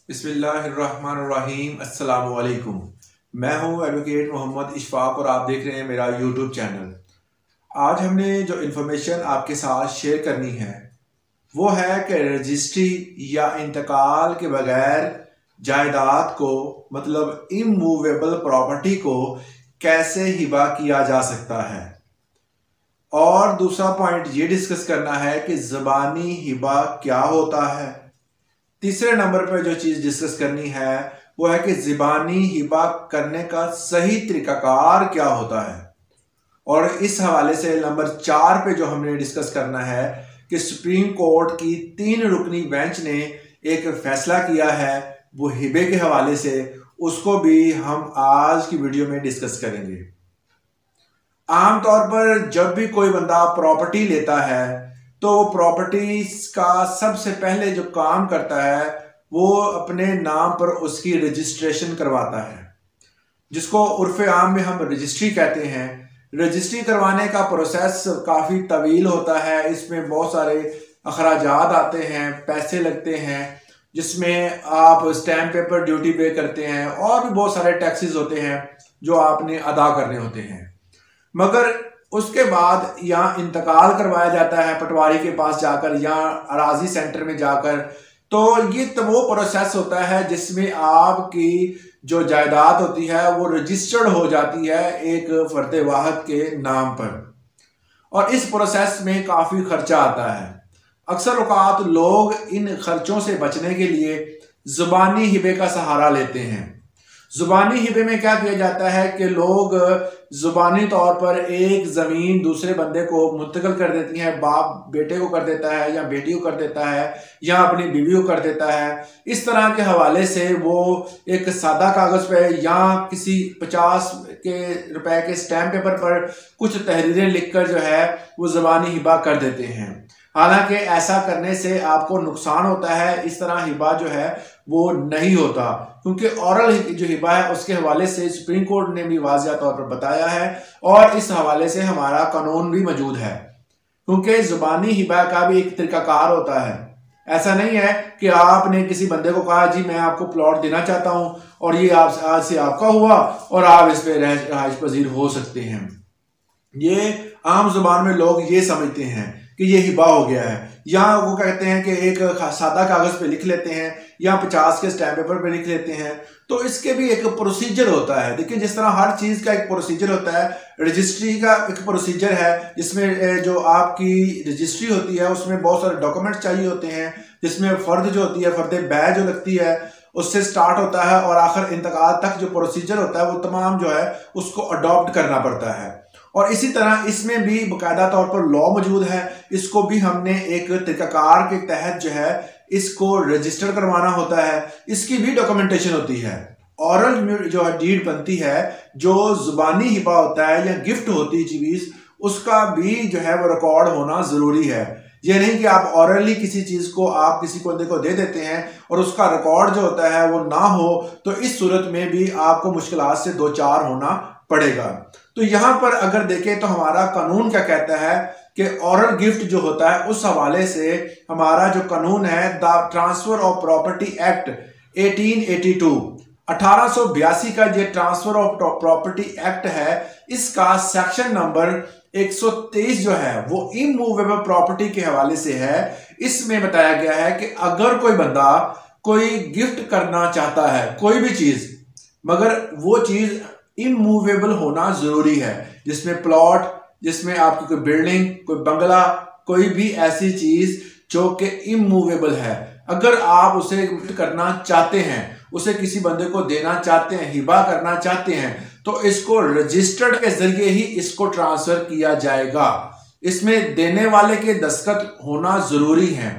बिस्मिल्लाहिर्रहमानिर्रहीम अस्सलाम वालेकुम। मैं हूं एडवोकेट मोहम्मद इशफाक और आप देख रहे हैं मेरा यूट्यूब चैनल। आज हमने जो इन्फॉर्मेशन आपके साथ शेयर करनी है वो है कि रजिस्ट्री या इंतकाल के बगैर जायदाद को मतलब इमूवेबल प्रॉपर्टी को कैसे हिबा किया जा सकता है। और दूसरा पॉइंट ये डिस्कस करना है कि ज़बानी हिबा क्या होता है। तीसरे नंबर पर जो चीज डिस्कस करनी है वो है कि ज़बानी हिबा करने का सही तरीकाकार क्या होता है। और इस हवाले से नंबर 4 पे जो हमने डिस्कस करना है कि सुप्रीम कोर्ट की 3 रुकनी बेंच ने एक फैसला किया है वो हिबे के हवाले से, उसको भी हम आज की वीडियो में डिस्कस करेंगे। आमतौर पर जब भी कोई बंदा प्रॉपर्टी लेता है तो प्रॉपर्टी का सबसे पहले जो काम करता है वो अपने नाम पर उसकी रजिस्ट्रेशन करवाता है, जिसको उर्फ आम में हम रजिस्ट्री कहते हैं। रजिस्ट्री करवाने का प्रोसेस काफ़ी तवील होता है, इसमें बहुत सारे अखराजात आते हैं, पैसे लगते हैं, जिसमें आप स्टैम्प पेपर ड्यूटी पे करते हैं और भी बहुत सारे टैक्सेस होते हैं जो आपने अदा करने होते हैं। मगर उसके बाद यहाँ इंतकाल करवाया जाता है पटवारी के पास जाकर या अराजी सेंटर में जाकर, तो ये तो वो प्रोसेस होता है जिसमें आपकी जो जायदाद होती है वो रजिस्टर्ड हो जाती है एक फर्द वाहिद के नाम पर। और इस प्रोसेस में काफ़ी खर्चा आता है। अक्सर औकात लोग इन खर्चों से बचने के लिए ज़ुबानी हिबे का सहारा लेते हैं। ज़ुबानी हिबे में क्या किया जाता है कि लोग ज़ुबानी तौर पर एक ज़मीन दूसरे बंदे को मुंतकिल कर देती हैं, बाप बेटे को कर देता है या बेटी को कर देता है या अपनी बीवी को कर देता है। इस तरह के हवाले से वो एक सादा कागज़ पे या किसी 50 रुपए के स्टैम्प पेपर पर कुछ तहरीरें लिखकर जो है वो ज़ुबानी हिबा कर देते हैं। हालांकि ऐसा करने से आपको नुकसान होता है, इस तरह हिबा जो है वो नहीं होता, क्योंकि औरल जो हिबा है उसके हवाले से सुप्रीम कोर्ट ने भी वाज़िया तौर पर बताया है और इस हवाले से हमारा कानून भी मौजूद है। क्योंकि ज़ुबानी हिबा का भी एक तरीकाकार होता है। ऐसा नहीं है कि आपने किसी बंदे को कहा जी मैं आपको प्लॉट देना चाहता हूं और ये आज से आपका हुआ और आप इस पर रहायश पजीर हो सकते हैं। ये आम जुबान में लोग ये समझते हैं कि ये हिबा हो गया है, या वो कहते हैं कि एक सादा कागज पे लिख लेते हैं या 50 के स्टैम्प पेपर पे लिख लेते हैं। तो इसके भी एक प्रोसीजर होता है। देखिए, जिस तरह हर चीज़ का एक प्रोसीजर होता है, रजिस्ट्री का एक प्रोसीजर है जिसमें जो आपकी रजिस्ट्री होती है उसमें बहुत सारे डॉक्यूमेंट चाहिए होते हैं, जिसमें फ़र्द जो होती है, फ़र्द बै जो लगती है उससे स्टार्ट होता है और आखिर इंतकाल तक जो प्रोसीजर होता है वो तमाम जो है उसको अडॉप्ट करना पड़ता है। और इसी तरह इसमें भी बाकायदा तौर पर लॉ मौजूद है, इसको भी हमने एक तरीकाकार के तहत जो है इसको रजिस्टर करवाना होता है। इसकी भी डॉक्यूमेंटेशन होती है। औरल जो है डीड बनती है, जो जुबानी हिबा होता है या गिफ्ट होती है चीज, उसका भी जो है वो रिकॉर्ड होना जरूरी है। ये नहीं कि आप औरली किसी चीज को आप किसी बंदे को दे देते हैं और उसका रिकॉर्ड जो होता है वो ना हो, तो इस सूरत में भी आपको मुश्किलात से दो चार होना पड़ेगा। तो यहां पर अगर देखें तो हमारा कानून क्या कहता है कि ऑरल गिफ्ट जो होता है उस हवाले से हमारा जो कानून है the transfer of property act 1882 1882 का ये ट्रांसफर ऑफ प्रॉपर्टी एक्ट है, इसका सेक्शन नंबर 123 जो है वो इमूवेबल प्रॉपर्टी के हवाले से है। इसमें बताया गया है कि अगर कोई बंदा कोई गिफ्ट करना चाहता है कोई भी चीज, मगर वो चीज इमूवेबल होना जरूरी है, जिसमें प्लॉट, जिसमें आपकी कोई बिल्डिंग, कोई बंगला, कोई भी ऐसी चीज जो कि इमूवेबल है, अगर आप उसे गिफ्ट करना चाहते हैं, उसे किसी बंदे को देना चाहते हैं, हिबा करना चाहते हैं, तो इसको रजिस्टर्ड के जरिए ही इसको ट्रांसफर किया जाएगा। इसमें देने वाले के दस्तखत होना जरूरी है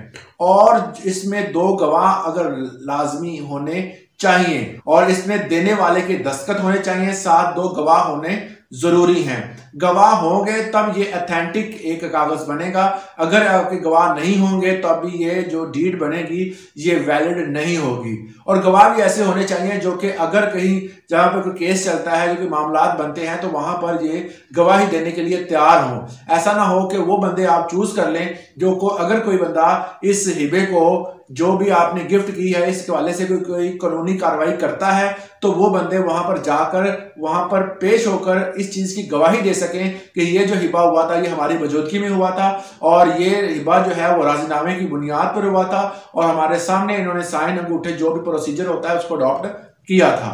और इसमें 2 गवाह अगर लाजमी होने चाहिए और इसमें देने वाले के दस्तखत होने चाहिए, साथ 2 गवाह होने जरूरी हैं। गवाह होंगे तब ये ऑथेंटिक एक कागज बनेगा। अगर आपके गवाह नहीं होंगे तो अभी ये जो डीड बनेगी ये वैलिड नहीं होगी। और गवाह भी ऐसे होने चाहिए जो कि अगर कहीं जहां पर कोई केस चलता है, जो कोई मामलात बनते हैं, तो वहां पर ये गवाही देने के लिए तैयार हो। ऐसा ना हो कि वो बंदे आप चूज कर लें जो को अगर कोई बंदा इस हिबे को जो भी आपने गिफ्ट की है इस हवाले से कोई कानूनी कार्रवाई करता है तो वो बंदे वहां पर जाकर वहां पर पेश होकर इस चीज की गवाही दे सकें कि ये जो हिबा हुआ था ये हमारी मौजूदगी में हुआ था और ये हिबा जो है वो राजीनामे की बुनियाद पर हुआ था और हमारे सामने इन्होंने साइन अंगूठे जो भी प्रोसीजर होता है उसको अडॉप्ट किया था।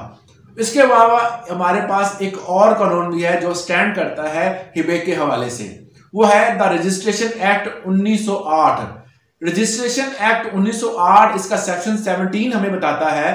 इसके अलावा हमारे पास एक और कानून भी है जो स्टैंड करता है हिबे के हवाले से, वो है the registration act 1908। Registration act 1908 इसका सेक्शन 17 हमें बताता है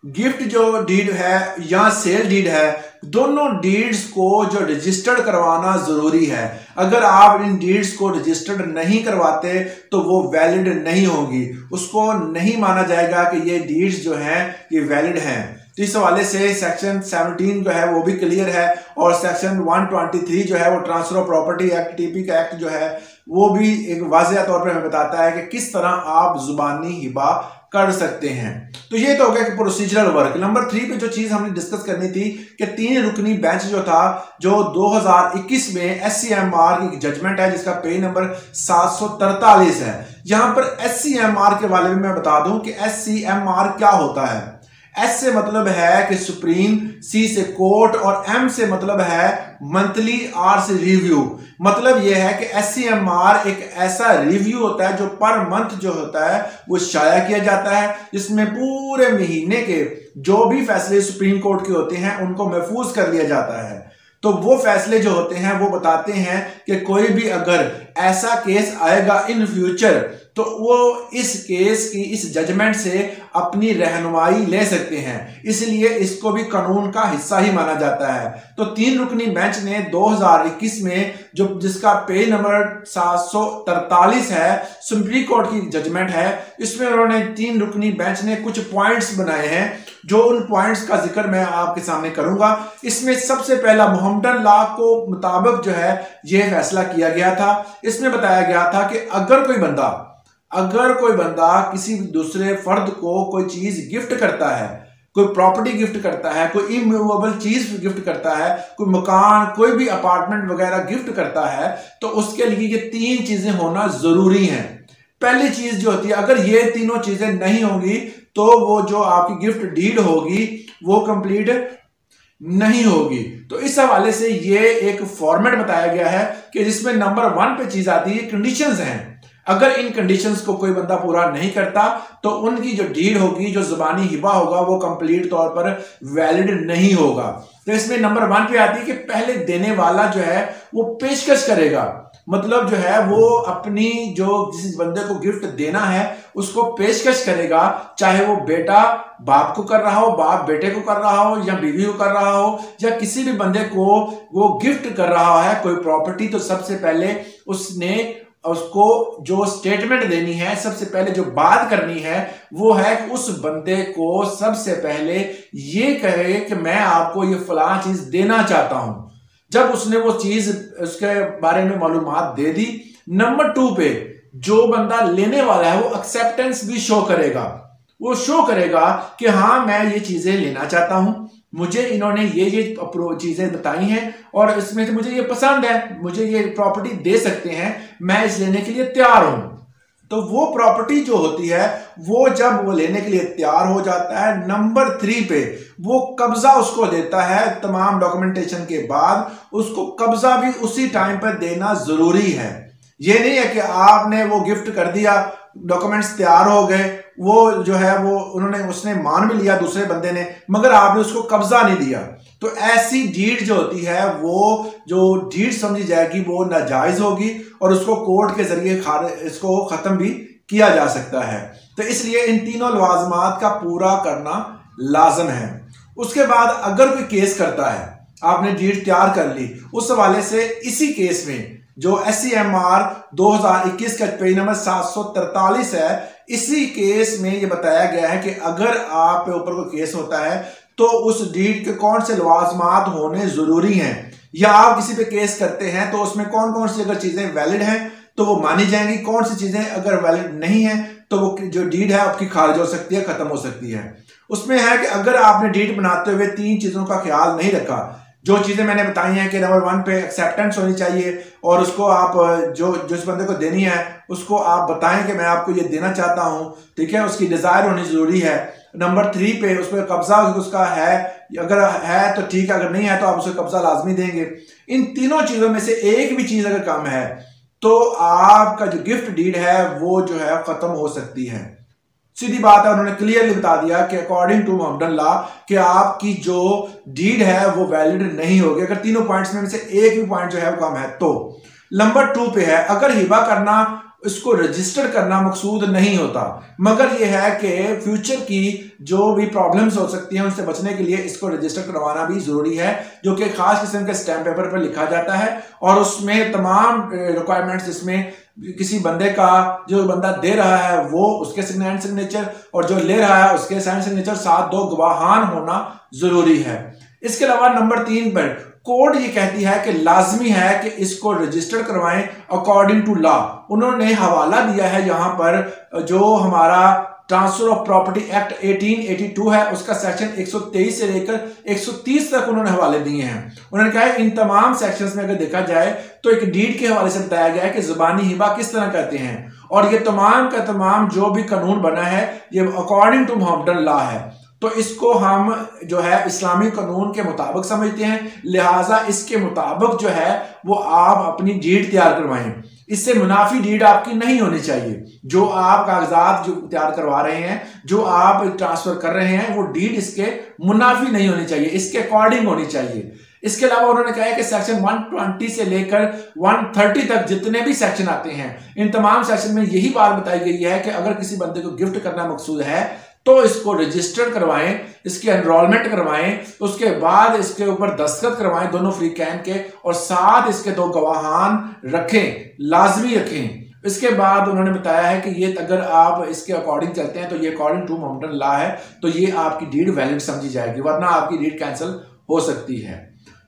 गिफ्ट जो डीड है या सेल डीड है, दोनों डीड्स को जो रजिस्टर्ड करवाना जरूरी है। अगर आप इन डीड्स को रजिस्टर्ड नहीं करवाते तो वो वैलिड नहीं होगी, उसको नहीं माना जाएगा कि ये डीड्स जो हैं ये वैलिड हैं। तो इस हवाले से सेक्शन 17 जो है वो भी क्लियर है और सेक्शन 123 जो है वो transfer of property act TP का एक्ट जो है वो भी एक वाज़ेह तौर पर हमें बताता है कि किस तरह आप जुबानी हिबा कर सकते हैं। तो ये तो हो गया कि प्रोसीजरल वर्क। नंबर 3 पे जो चीज हमने डिस्कस करनी थी कि 3 रुकनी बेंच जो था जो 2021 में SCMR की जजमेंट है जिसका पेज नंबर 743 है। यहां पर SCMR के बारे में मैं बता दूं कि SCMR क्या होता है। एस से मतलब है कि सुप्रीम, सी से कोर्ट और एम से मतलब है मंथली, आर से रिव्यू। मतलब यह है कि SCMR एक ऐसा रिव्यू होता है जो पर मंथ जो होता है वो शाया किया जाता है, जिसमें पूरे महीने के जो भी फैसले सुप्रीम कोर्ट के होते हैं उनको महफूज कर लिया जाता है। तो वो फैसले जो होते हैं वो बताते हैं कि कोई भी अगर ऐसा केस आएगा इन फ्यूचर तो वो इस केस की इस जजमेंट से अपनी रहनुमाई ले सकते हैं, इसलिए इसको भी कानून का हिस्सा ही माना जाता है। तो 3 रुकनी बेंच ने 2021 में जो जिसका पेज नंबर 743 है, सुप्रीम कोर्ट की जजमेंट है, इसमें उन्होंने 3 रुकनी बेंच ने कुछ पॉइंट्स बनाए हैं जो उन पॉइंट्स का जिक्र मैं आपके सामने करूंगा। इसमें सबसे पहला मोहम्मदन लॉ को मुताबिक जो है यह फैसला किया गया था। इसमें बताया गया था कि अगर कोई बंदा किसी दूसरे फर्द को कोई चीज गिफ्ट करता है, कोई प्रॉपर्टी गिफ्ट करता है, कोई इमूवेबल चीज गिफ्ट करता है, कोई मकान, कोई भी अपार्टमेंट वगैरह गिफ्ट करता है, तो उसके लिए ये 3 चीजें होना जरूरी हैं। पहली चीज जो होती है, अगर ये तीनों चीजें नहीं होंगी तो वो जो आपकी गिफ्ट डीड होगी वो कंप्लीट नहीं होगी। तो इस हवाले से ये एक फॉर्मेट बताया गया है कि जिसमें नंबर 1 पे चीज आती है कंडीशंस हैं। अगर इन कंडीशंस को कोई बंदा पूरा नहीं करता तो उनकी जो डीड होगी, जो जुबानी हिबा होगा, वो कंप्लीट तौर पर वैलिड नहीं होगा। तो इसमें नंबर 1 पे आती है कि पहले देने वाला जो है वो पेशकश करेगा, मतलब जो है वो अपनी जो जिस बंदे को गिफ्ट देना है उसको पेशकश करेगा, चाहे वो बेटा बाप को कर रहा हो, बाप बेटे को कर रहा हो, या बीवी को कर रहा हो, या किसी भी बंदे को वो गिफ्ट कर रहा है कोई प्रॉपर्टी। तो सबसे पहले उसको जो स्टेटमेंट देनी है, सबसे पहले जो बात करनी है वो है कि उस बंदे को सबसे पहले ये कहे कि मैं आपको ये फलां चीज देना चाहता हूं। जब उसने वो चीज उसके बारे में मालूमात दे दी, नंबर 2 पे जो बंदा लेने वाला है वो एक्सेप्टेंस भी शो करेगा। वो शो करेगा कि हाँ मैं ये चीजें लेना चाहता हूं, मुझे इन्होंने ये चीजें बताई हैं और इसमें से मुझे ये पसंद है, मुझे ये प्रॉपर्टी दे सकते हैं, मैं इस लेने के लिए तैयार हूं। तो वो प्रॉपर्टी जो होती है वो जब वो लेने के लिए तैयार हो जाता है, नंबर 3 पे वो कब्जा उसको देता है। तमाम डॉक्यूमेंटेशन के बाद उसको कब्जा भी उसी टाइम पर देना जरूरी है। ये नहीं है कि आपने वो गिफ्ट कर दिया, डॉक्यूमेंट्स तैयार हो गए, वो जो है वो उसने मान भी लिया दूसरे बंदे ने, मगर आपने उसको कब्जा नहीं दिया। तो ऐसी डीड जो होती है वो जो डीड समझी जाएगी वो नाजायज होगी और उसको कोर्ट के जरिए इसको खत्म भी किया जा सकता है। तो इसलिए इन तीनों लवाजमात का पूरा करना लाजम है। उसके बाद अगर कोई केस करता है, आपने डीड तैयार कर ली, उस हवाले से इसी केस में जो SCMR 2021 का पेज नंबर 743 है, इसी केस में ये बताया गया है कि अगर आप पे ऊपर कोई केस होता है तो उस डीड के कौन से लवाजमात होने जरूरी हैं। या आप किसी पे केस करते हैं तो उसमें कौन कौन सी अगर चीजें वैलिड हैं तो वो मानी जाएंगी, कौन सी चीजें अगर वैलिड नहीं है तो वो जो डीड है आपकी खारिज हो सकती है, खत्म हो सकती है। उसमें है कि अगर आपने डीड बनाते हुए 3 चीजों का ख्याल नहीं रखा, जो चीजें मैंने बताई हैं कि नंबर 1 पे एक्सेप्टेंस होनी चाहिए और उसको आप जो जिस बंदे को देनी है उसको आप बताएं कि मैं आपको ये देना चाहता हूं, ठीक है, उसकी डिजायर होनी जरूरी है। नंबर 3 पे उस पर कब्जा उसका है, अगर है तो ठीक है, अगर नहीं है तो आप उसे कब्जा लाजमी देंगे। इन तीनों चीजों में से एक भी चीज अगर कम है तो आपका जो गिफ्ट डीड है वो जो है खत्म हो सकती है। सीधी बात है, उन्होंने क्लियरली बता दिया कि अकॉर्डिंग टू मोहम्मदन लॉ कि आपकी जो डीड है वो वैलिड नहीं होगी अगर तीनों पॉइंट्स में से एक भी पॉइंट जो है वो कम है तो। नंबर 2 पे है, अगर हिबा करना इसको रजिस्टर करना मकसूद नहीं होता, मगर यह है कि फ्यूचर की जो भी प्रॉब्लम्स हो सकती हैं उनसे बचने के लिए इसको रजिस्टर करवाना भी जरूरी है, जो कि खास किस्म के स्टैम्प पेपर पर लिखा जाता है और उसमें तमाम रिक्वायरमेंट्स, इसमें किसी बंदे का, जो बंदा दे रहा है वो उसके साइन सिग्नेचर और जो ले रहा है उसके साइन सिग्नेचर, साथ 2 गवाहान होना जरूरी है। इसके अलावा नंबर 3 पर कोड ये कहती है कि लाजमी है कि इसको रजिस्टर करवाएं अकॉर्डिंग टू लॉ। उन्होंने हवाला दिया है यहां पर जो हमारा ट्रांसफर ऑफ प्रॉपर्टी एक्ट 1882 है उसका सेक्शन 123 से लेकर 130 तक उन्होंने हवाले दिए हैं। उन्होंने कहा है इन तमाम सेक्शंस में अगर देखा जाए तो एक डीड के हवाले से बताया गया है कि जुबानी हिबा किस तरह करते हैं और ये तमाम का तमाम जो भी कानून बना है ये अकॉर्डिंग टू मोहम्मदन लॉ है। तो इसको हम जो है इस्लामी कानून के मुताबिक समझते हैं, लिहाजा इसके मुताबिक जो है वो आप अपनी डीड तैयार करवाएं। इससे मुनाफी डीड आपकी नहीं होनी चाहिए। जो आप कागजात जो तैयार करवा रहे हैं, जो आप ट्रांसफर कर रहे हैं, वो डीड इसके मुनाफी नहीं होनी चाहिए, इसके अकॉर्डिंग होनी चाहिए। इसके अलावा उन्होंने कहा है कि सेक्शन 120 से लेकर 130 तक जितने भी सेक्शन आते हैं, इन तमाम सेक्शन में यही बात बताई गई है कि अगर किसी बंदे को गिफ्ट करना मकसूद है तो इसको रजिस्टर करवाएं, इसके एनरोलमेंट करवाएं, उसके बाद इसके ऊपर दस्तखत करवाएं दोनों फ्री कैन के, और साथ इसके 2 गवाहान रखें, लाजमी रखें। इसके बाद उन्होंने बताया है कि ये अगर आप इसके अकॉर्डिंग चलते हैं तो ये अकॉर्डिंग टू मोहम्मदन लॉ है, तो ये आपकी डीड वैलिड समझी जाएगी, वरना आपकी डीड कैंसिल हो सकती है।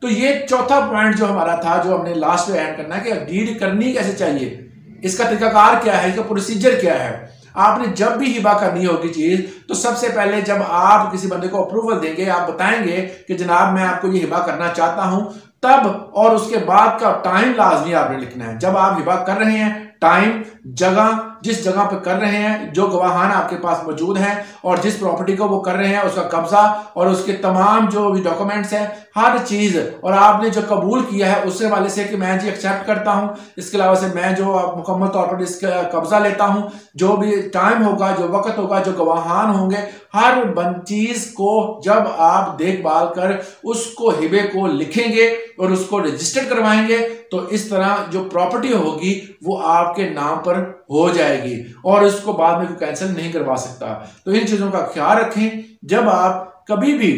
तो ये चौथा पॉइंट जो हमारा था, जो हमने लास्ट में ऐड करना है कि डीड करनी कैसे चाहिए, इसका तरीकाकार क्या है, इसका प्रोसीजर क्या है। आपने जब भी हिबा करनी होगी चीज तो सबसे पहले जब आप किसी बंदे को अप्रूवल देंगे, आप बताएंगे कि जनाब मैं आपको ये हिबा करना चाहता हूं, तब और उसके बाद का टाइम लाजमी आपने लिखना है। जब आप हिबा कर रहे हैं, टाइम, जगह, जिस जगह पे कर रहे हैं, जो गवाहान आपके पास मौजूद हैं और जिस प्रॉपर्टी को वो कर रहे हैं उसका कब्जा और उसके तमाम जो भी डॉक्यूमेंट्स हैं, हर चीज, और आपने जो कबूल किया है उससे वाले से कि मैं जी एक्सेप्ट करता हूं, इसके अलावा से मैं जो मुकम्मल तौर पर इसका कब्जा लेता हूं, जो भी टाइम होगा, जो वक्त होगा, जो गवाहान होंगे, हर चीज को जब आप देखभाल कर उसको हिबे को लिखेंगे और उसको रजिस्टर करवाएंगे तो इस तरह जो प्रॉपर्टी होगी वो आपके नाम पर हो जाएगी और इसको बाद में कोई कैंसिल नहीं करवा सकता। तो इन चीजों का ख्याल रखें। जब आप कभी भी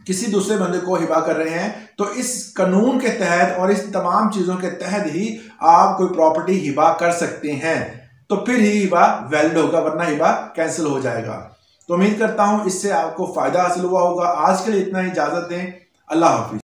किसी दूसरे बंदे को हिबा कर रहे हैं तो इस कानून के तहत और इस तमाम चीजों के तहत ही आप कोई प्रॉपर्टी हिबा कर सकते हैं, तो फिर ही हिबा वैलिड होगा, वरना हिबा कैंसिल हो जाएगा। तो उम्मीद करता हूं इससे आपको फायदा हासिल हुआ होगा। आज के लिए इतना ही, इजाजत दें, अल्लाह हाफिज।